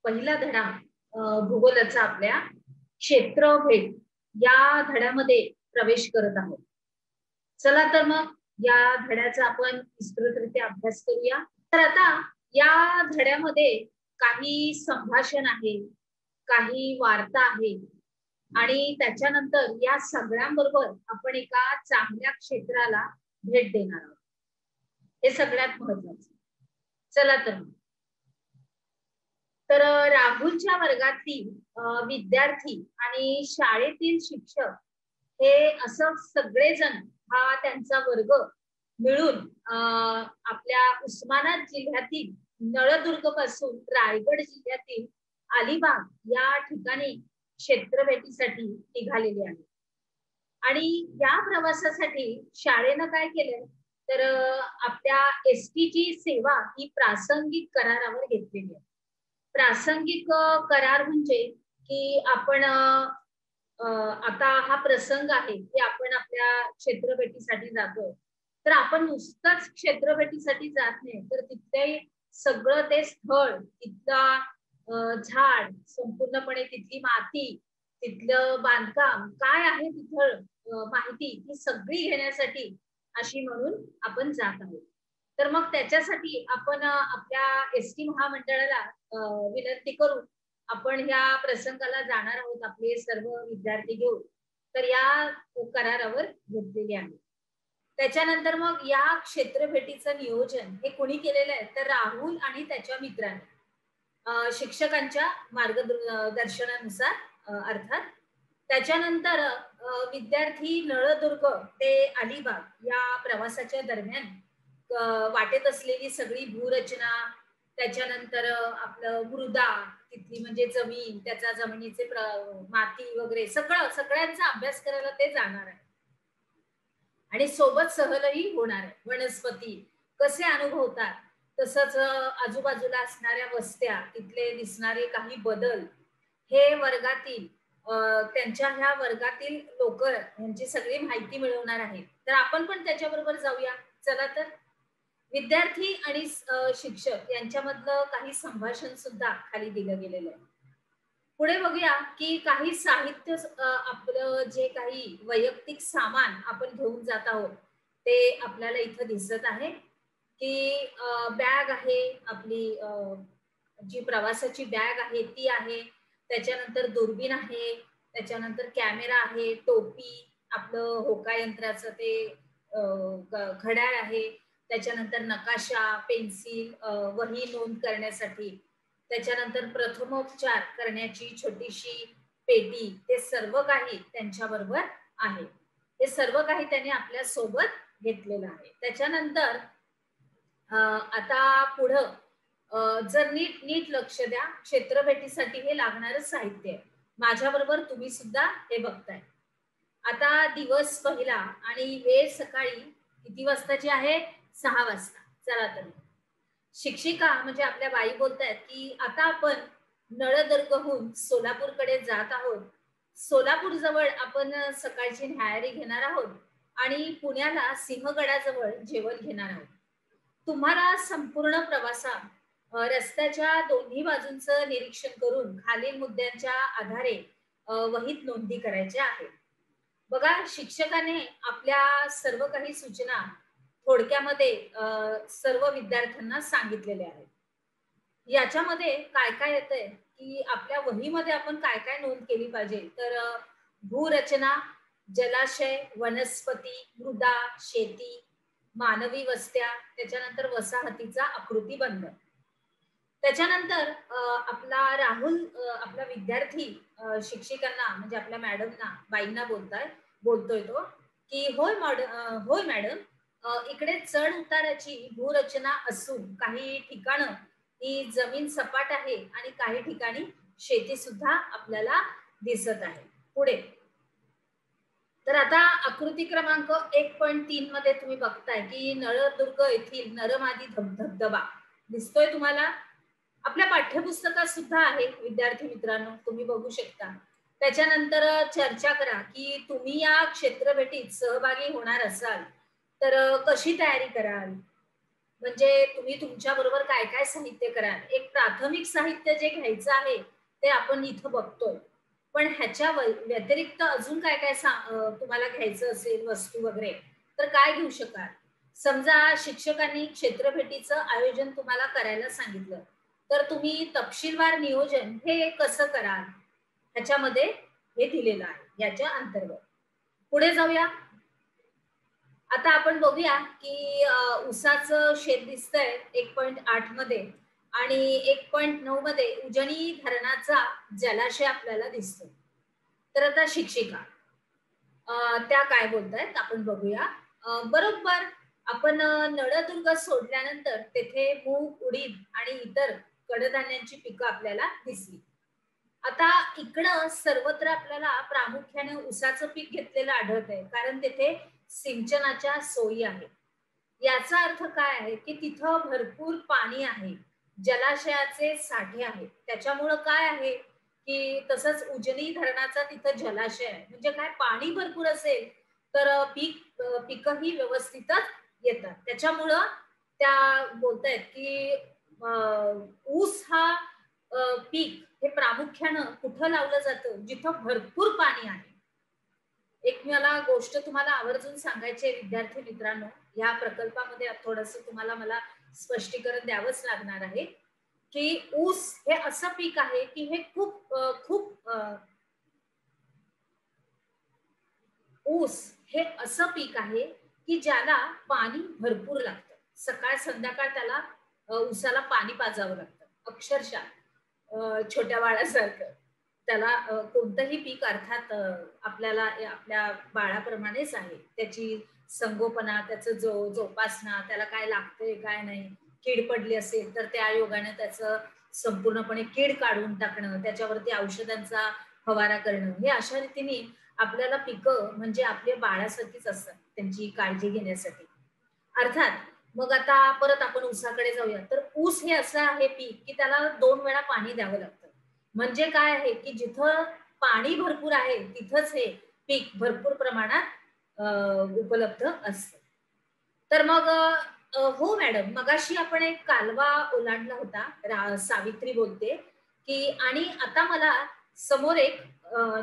पहिला धडा भूगोलाचा आपल्या क्षेत्रफळ या धड्यामध्ये प्रवेश करत आहोत. चला तर मग या धड्याचा आपण विस्तृतरित्या अभ्यास करूया. तर आता या धड्यामध्ये काही संभाषण आहे, काही वार्ता आहे आणि त्याच्यानंतर या सगळ्यांबरोबर आपण एका चांगल्या क्षेत्राला भेट देणार आहोत. हे सगळ्यात महत्त्वाचं. चला तर राहुलच्या वर्गातील विद्यार्थी आणि शाळेतील शिक्षक हे असं सगळेजण हा त्यांचा वर्ग मिळून आपल्या उस्मानाबाद जिल्ह्यातील नळदुर्ग पासून रायगड जिल्ह्यातील अलिबाग या ठिकाणी क्षेत्रभेटीसाठी निघालेले आहे. आणि या प्रवासासाठी शाळेनं काय केलंय तर आपल्या एसटी ची सेवा ही प्रासंगिक करारावर घेतलेली आहे. प्रासंगिक करार म्हणजे की आपण आता हा प्रसंग आहे की आपण आपल्या क्षेत्रभेटीसाठी जातोय, तर आपण नुसतंच क्षेत्रभेटीसाठी जात नाही, तर तिथे सगळं ते स्थळ, तिथला झाड, संपूर्णपणे तिथली माती, तिथलं बांधकाम काय आहे, तिथं माहिती ही सगळी घेण्यासाठी अशी म्हणून आपण जात आहोत. तर मग त्याच्यासाठी आपण आपल्या एसटी महामंडळाला विनंती करून आपण ह्या प्रसंगाला जाणार आहोत आपले सर्व विद्यार्थी घेऊन. तर या करारावर घेतलेले आहे. त्याच्यानंतर मग या क्षेत्रभेटीचं नियोजन हे कोणी केलेलं आहे तर राहुल आणि त्याच्या मित्रांनी, शिक्षकांच्या मार्गदर्शनानुसार अर्थात. त्याच्यानंतर विद्यार्थी नळदुर्ग ते अलिबाग या प्रवासाच्या दरम्यान वाटेत असलेली सगळी भूरचना, त्याच्यानंतर आपलं मृदा, तिथली म्हणजे जमीन, त्याचा जमिनीचे माती वगैरे सगळ्यांचा अभ्यास करायला ते जाणार आहे. आणि सोबत सहलही होणार आहे. वनस्पती कसे अनुभवतात, तसंच आजूबाजूला असणाऱ्या वस्त्या, तिथले दिसणारे काही बदल, हे वर्गातील त्यांच्या ह्या वर्गातील लोक यांची सगळी माहिती मिळवणार आहेत. तर आपण पण त्याच्याबरोबर जाऊया. चला तर. विद्यार्थी आणि शिक्षक यांच्यामधलं काही संभाषण सुद्धा खाली दिलं गेलेलं आहे. पुढे बघूया की काही साहित्य, आपलं जे काही वैयक्तिक सामान आपण घेऊन जात आहोत ते आपल्याला इथं दिसत आहे की बॅग आहे, आपली जी प्रवासाची बॅग आहे ती आहे, त्याच्यानंतर दुर्बीण आहे, त्याच्यानंतर कॅमेरा आहे, टोपी, आपलं होका यंत्राचं ते घड्याळ आहे, त्याच्यानंतर नकाशा, पेन्सिल, वही नोंद करण्यासाठी, त्याच्यानंतर प्रथमोपचार करण्याची छोटीशी पेटी, ते सर्व काही त्यांच्या बरोबर आहे. हे सर्व काही त्यांनी आपल्या सोबत घेतलेलं आहे. त्याच्यानंतर आता पुढं जर नीट लक्ष द्या, क्षेत्रभेटीसाठी हे लागणारं साहित्य आहे. माझ्या बरोबर तुम्ही सुद्धा हे बघताय. आता दिवस पहिला आणि वेळ सकाळी किती वाजताची आहे? 6 वाजता. चला तर. शिक्षिका म्हणजे आपल्या बाई बोलतायत की आता आपण नळदुर्गहून सोलापूरकडे जात आहोत. सोलापूर जवळ आपण सकाळची न्याहारी घेणार आहोत आणि पुण्याला सिंहगडाजवळ जेवण घेणार आहोत. तुम्हाला संपूर्ण प्रवासात रस्त्याच्या दोन्ही बाजूंचं निरीक्षण करून खालील मुद्द्यांच्या आधारे वहीत नोंदी करायच्या आहेत. बघा, शिक्षकाने आपल्या सर्व काही सूचना थोडक्यामध्ये सर्व विद्यार्थ्यांना सांगितलेल्या आहेत. याच्यामध्ये काय काय येतंय की आपल्या वहीमध्ये आपण काय काय नोंद केली पाहिजे तर भूरचना, जलाशय, वनस्पती, मृदा, शेती, मानवी वस्त्या, त्याच्यानंतर वसाहतीचा आकृतीबंध. त्याच्यानंतर आपला राहुल आपला विद्यार्थी शिक्षिकांना म्हणजे आपल्या मॅडमना, बाईंना बोलतोय तो की होय मॅडम, इकडे चढ उताराची भूरचना असून काही ठिकाणं ही जमीन सपाट आहे आणि काही ठिकाणी शेती सुद्धा आपल्याला दिसत आहे. पुढे तर आता आकृती क्रमांक 1.3 मध्ये तुम्ही बघताय की नळदुर्ग येथील नरमादी धबधबा दिसतोय तुम्हाला. आपल्या पाठ्यपुस्तकात सुद्धा आहे विद्यार्थी मित्रांनो, तुम्ही बघू शकता. त्याच्यानंतर चर्चा करा की तुम्ही या क्षेत्रभेटीत सहभागी होणार असाल तर कशी तयारी कराल. म्हणजे तुम्ही तुमच्या बरोबर काय काय साहित्य कराल. एक प्राथमिक साहित्य जे घ्यायचं आहे ते आपण इथं बघतोय. पण ह्याच्या व्यतिरिक्त अजून काय काय तुम्हाला घ्यायचं असेल वस्तू वगैरे तर काय घेऊ शकाल. समजा शिक्षकांनी क्षेत्रभेटीचं आयोजन तुम्हाला करायला सांगितलं तर तुम्ही तपशीलवार नियोजन हे कसं कराल ह्याच्यामध्ये हे दिलेलं आहे याच्या अंतर्गत. पुढे जाऊया. आता आपण बघूया की उसाचं शेत दिसतंय 1.8 मध्ये आणि 1.9 मध्ये उजनी धरणाचा जलाशय आपल्याला दिसतो. तर आता शिक्षिका त्या काय बोलतायत आपण बघूया. बरोबर आपण नळदुर्ग सोडल्यानंतर तेथे मूग, उडीद आणि इतर कडधान्यांची पिकं आपल्याला दिसली. आता इकडं सर्वत्र आपल्याला प्रामुख्याने ऊसाचं पीक घेतलेलं आढळतंय कारण तेथे सिंचनाच्या सोयी आहेत. याचा अर्थ काय आहे की तिथं भरपूर पाणी आहे, जलाशयाचे साठे आहेत. त्याच्यामुळं काय आहे की तसंच उजनी धरणाचा तिथं जलाशय आहे. म्हणजे काय पाणी भरपूर असेल तर पिकही व्यवस्थितच येतात. त्याच्यामुळं त्या बोलतायत की ऊस हा पीक हे प्रामुख्यानं कुठं लावलं जातं जिथं भरपूर पाणी आहे. एक मला गोष्ट तुम्हाला आवर्जून सांगायची आहे विद्यार्थी मित्रांनो. या प्रकल्पामध्ये थोडंसं तुम्हाला मला स्पष्टीकरण द्यावंच लागणार आहे की ऊस हे असं पीक आहे की हे खूप ऊस हे असं पीक आहे की ज्याला पाणी भरपूर लागतं. सकाळ संध्याकाळ त्याला ऊसाला पाणी पाजावं लागतं अक्षरशः छोट्या बाळासारखं. त्याला कोणतंही पीक अर्थात आपल्याला आपल्या बाळाप्रमाणेच आहे. त्याची संगोपना, त्याचं जोपासना, त्याला काय लागतंय काय नाही, कीड पडली असेल तर त्या योगाने त्याचं संपूर्णपणे कीड काढून टाकणं, त्याच्यावरती औषधांचा फवारा करणं, हे अशा रीतीने आपल्याला पिकं म्हणजे आपल्या बाळासारखीच असतात त्यांची काळजी घेण्यासाठी. अर्थात मग आता परत आपण ऊसाकडे जाऊया. तर ऊस हे असं आहे पीक की त्याला 2 वेळा पाणी द्यावं लागतं. म्हणजे काय आहे की जिथं पाणी भरपूर आहे तिथंच हे पीक भरपूर प्रमाणात उपलब्ध असतं. तर मग हो मॅडम, मगाशी आपण एक कालवा ओलांडला होता. सावित्री बोलते की आणि आता मला समोर एक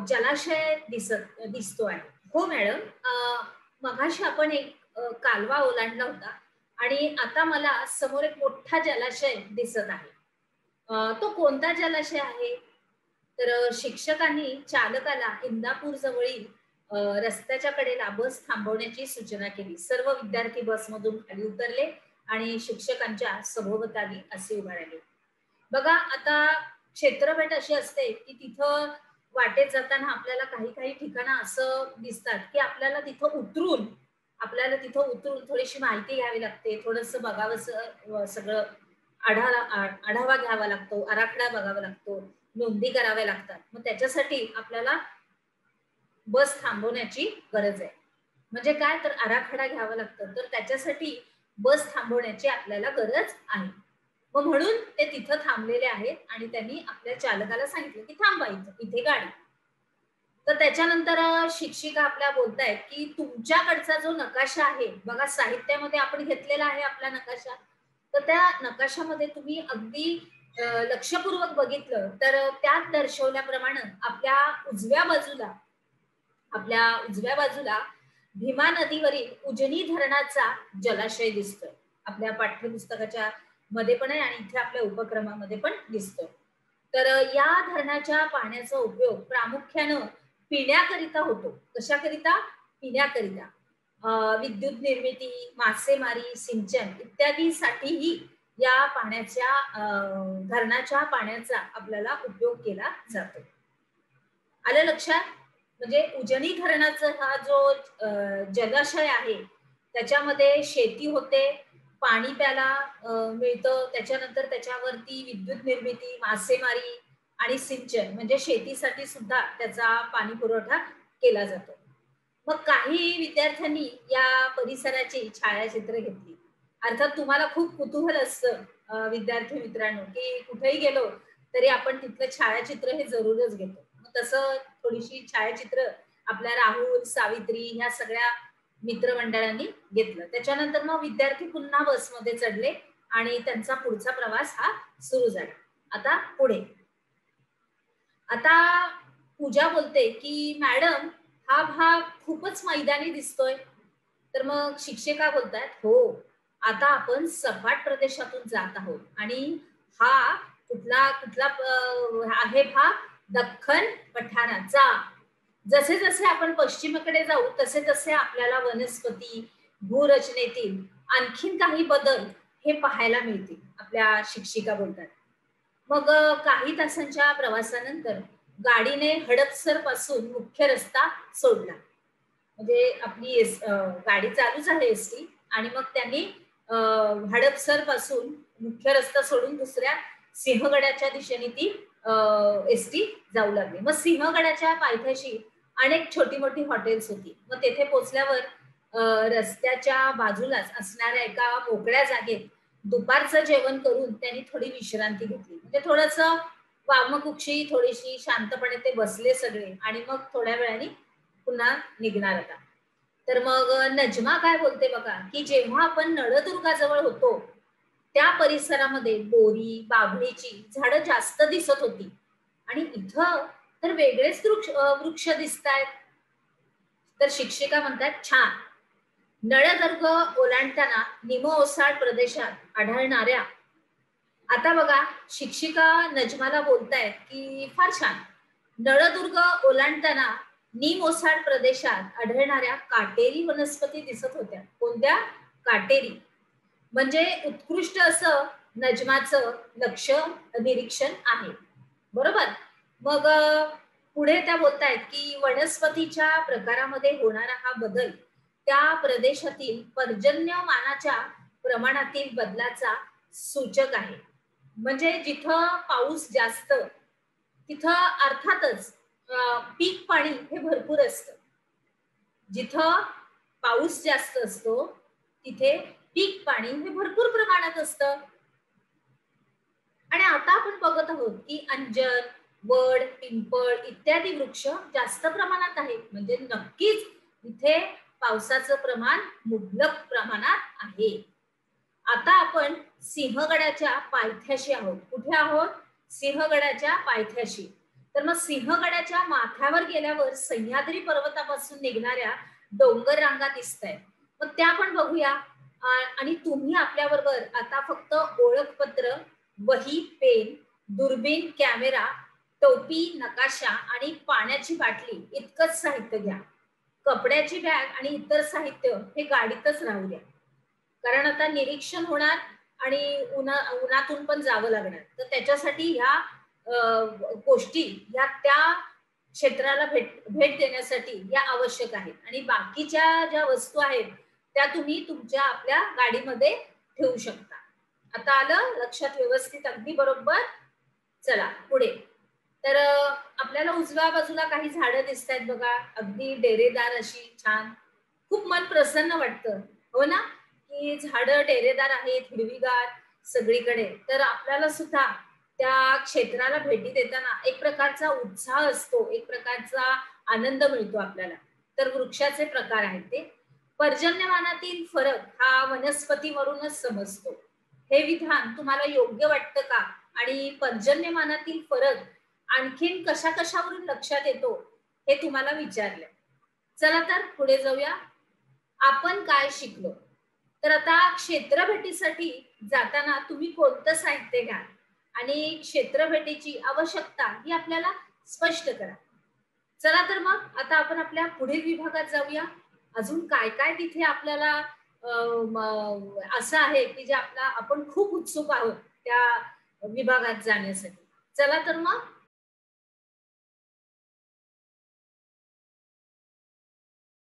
जलाशय दिसतो आहे. हो मॅडम, मगाशी आपण एक कालवा ओलांडला होता आणि आता मला समोर एक मोठा जलाशय दिसत आहे. तो कोणता जलाशय आहे? तर शिक्षकांनी चालकाला इंदापूर जवळील रस्त्याच्या कडेला बस थांबवण्याची सूचना केली. सर्व विद्यार्थी बसमधून खाली उतरले आणि शिक्षकांच्या सभोवताली असे उभे राहिले. बघा आता क्षेत्रभेट अशी असते की तिथं वाटेत जाताना आपल्याला काही काही ठिकाणं असं दिसतात की आपल्याला तिथं उतरून थोडीशी माहिती घ्यावी लागते, थोडंसं बघावं सगळं आढावा घ्यावा लागतो, आराखडा बघावा लागतो, नोंदी कराव्या लागतात. मग त्याच्यासाठी आपल्याला बस थांबवण्याची गरज आहे. म्हणजे काय तर आराखडा घ्यावा लागतो. तर त्याच्यासाठी बस थांबवण्याची आपल्याला गरज आहे. मग म्हणून ते तिथं थांबलेले आहेत आणि त्यांनी आपल्या चालकाला सांगितलं की थांबा इथे गाडी. तर त्याच्यानंतर शिक्षिका आपल्या बोलतायत की तुमच्याकडचा जो नकाशा आहे बघा, साहित्यामध्ये आपण घेतलेला आहे आपला नकाशा. तर त्या नकाशामध्ये तुम्ही अगदी लक्षपूर्वक बघितलं तर त्यात दर्शवल्याप्रमाणे आपल्या उजव्या बाजूला भीमा नदीवरील उजनी धरणाचा जलाशय दिसतोय. आपल्या पाठ्यपुस्तकाच्या मध्ये पण आहे आणि इथे आपल्या उपक्रमामध्ये पण दिसतोय. तर या धरणाच्या पाण्याचा उपयोग प्रामुख्यानं पिण्याकरिता होतो. कशाकरिता? पिण्याकरिता. विद्युत निर्मिती, मासेमारी, सिंचन इत्यादीसाठीही या धरणाच्या पाण्याचा आपल्याला उपयोग केला जातो. आलं लक्षात? म्हणजे उजनी धरणाचा हा जो जलाशय आहे त्याच्यामध्ये शेती होते, पाणी प्यायला मिळतं. त्याच्यानंतर त्याच्यावरती विद्युत निर्मिती, मासेमारी आणि सिंचन म्हणजे शेतीसाठी सुद्धा त्याचा पाणी पुरवठा केला जातो. मग काही विद्यार्थ्यांनी या परिसराची छायाचित्र घेतली. अर्थात तुम्हाला खूप कुतूहल असतं विद्यार्थी मित्रांनो की कुठेही गेलो तरी आपण तिथलं छायाचित्र हे जरूरच घेतो. मग तसं थोडीशी छायाचित्र आपल्या राहुल, सावित्री ह्या सगळ्या मित्रमंडळांनी घेतलं. त्याच्यानंतर मग विद्यार्थी पुन्हा बसमध्ये चढले आणि त्यांचा पुढचा प्रवास हा सुरू झाला. आता पुढे आता पूजा बोलते की मॅडम हा भाग खूपच मैदानी दिसतोय. तर मग शिक्षिका बोलतात हो, आता आपण सपाट प्रदेशातून जात आहोत आणि हा कुठला कुठला आहे भाग दख्खन पठाराचा. जसे जसे आपण पश्चिमेकडे जाऊ तसे तसे आपल्याला वनस्पती भूरचनेतील आणखीन काही बदल हे पाहायला मिळतील, आपल्या शिक्षिका बोलतात. मग काही तासांच्या प्रवासानंतर गाडीने हडपसर पासून मुख्य रस्ता सोडला. म्हणजे आपली गाडी चालूच आहे एसटी आणि मग त्यांनी हडपसर पासून मुख्य रस्ता सोडून दुसऱ्या सिंहगडाच्या दिशेने ती एसटी जाऊ लागली. मग सिंहगडाच्या पायथ्याशी अनेक छोटी मोठी हॉटेल्स होती. मग तेथे पोहोचल्यावर रस्त्याच्या बाजूलाच असणाऱ्या एका मोकळ्या जागेत दुपारचं जेवण करून त्यांनी थोडी विश्रांती घेतली. म्हणजे थोडस वामकुक्षी थोडीशी शांतपणे ते बसले सगळे आणि मग थोड्या वेळाने पुन्हा निघणार आता. तर मग नजमा काय बोलते बघा की जेव्हा आपण नळदुर्गाजवळ होतो त्या परिसरामध्ये बोरी बाभळीची झाडं जास्त दिसत होती आणि इथं तर वेगळेच वृक्ष दिसत आहेत. तर शिक्षिका म्हणतात छान. नळदुर्ग ओलांडताना निम ओसाड प्रदेशात आढळणाऱ्या आता बघा शिक्षिका नजमाला बोलतायत की फार छान. नळदुर्ग ओलांडताना निम ओसाड प्रदेशात आढळणाऱ्या काटेरी वनस्पती दिसत होत्या. कोणत्या? काटेरी. म्हणजे उत्कृष्ट असं नजमाचं लक्ष निरीक्षण आहे. बरोबर. मग पुढे त्या बोलतायत की वनस्पतीच्या प्रकारामध्ये होणारा हा बदल त्या प्रदेशातील पर्जन्यमानाच्या प्रमाणातील बदलाचा सूचक आहे. म्हणजे जिथं पाऊस जास्त तिथं अर्थातच पीक पाणी हे भरपूर असतं. जिथं पाऊस जास्त असतो तिथे पीक पाणी हे भरपूर प्रमाणात असतं. आणि आता आपण बघत आहोत की अंजन वड पिंपळ इत्यादी वृक्ष जास्त प्रमाणात आहेत. म्हणजे नक्कीच इथे पावसाचं प्रमाण मुबलक प्रमाणात आहे. आता आपण सिंहगडाच्या पायथ्याशी आहोत. कुठे आहोत? सिंहगडाच्या पायथ्याशी. तर मग सिंहगडाच्या माथ्यावर गेल्यावर सह्याद्री पर्वतापासून निघणाऱ्या डोंगर रांगा दिसत आहेत. मग त्या पण बघूया. आणि तुम्ही आपल्या बरोबर आता फक्त ओळखपत्र वही पेन दुर्बीण कॅमेरा टोपी नकाशा आणि पाण्याची बाटली इतकंच साहित्य घ्या. कपड्याची बॅग आणि इतर साहित्य हे गाडीतच राहू द्या. कारण आता निरीक्षण होणार आणि उन्हातून पण जावं लागणार. तर त्याच्यासाठी ह्या गोष्टी या त्या क्षेत्राला भेट देण्यासाठी या आवश्यक आहेत. आणि बाकीच्या ज्या वस्तू आहेत त्या तुम्ही तुमच्या आपल्या गाडीमध्ये ठेवू शकता. आता आलं लक्षात व्यवस्थित? अगदी बरोबर. चला पुढे. तर आपल्याला उजव्या बाजूला काही झाडं दिसत आहेत बघा. अगदी डेरेदार अशी छान. खूप मन प्रसन्न वाटतं हो ना, की झाडं डेरेदार आहेत हिरवीगार सगळीकडे. तर आपल्याला सुद्धा त्या क्षेत्राला भेटी देताना एक प्रकारचा उत्साह असतो, एक प्रकारचा आनंद मिळतो आपल्याला. तर वृक्षाचे प्रकार आहेत ते. पर्जन्यमानातील फरक हा वनस्पतीवरूनच समजतो. हे विधान तुम्हाला योग्य वाटतं का? आणि पर्जन्यमानातील फरक आणखीन कशा कशावरून लक्षात येतो हे तुम्हाला विचारलं. चला तर पुढे जाऊया. आपण काय शिकलो? तर आता क्षेत्र भेटीसाठी जाताना तुम्ही कोणतं साहित्य घ्या आणि क्षेत्र भेटीची आवश्यकता ही आपल्याला स्पष्ट करा. चला तर मग आता आपण आपल्या पुढील विभागात जाऊया. अजून काय काय तिथे आपल्याला असं आहे की जे आपण खूप उत्सुक आहोत त्या विभागात जाण्यासाठी. चला तर मग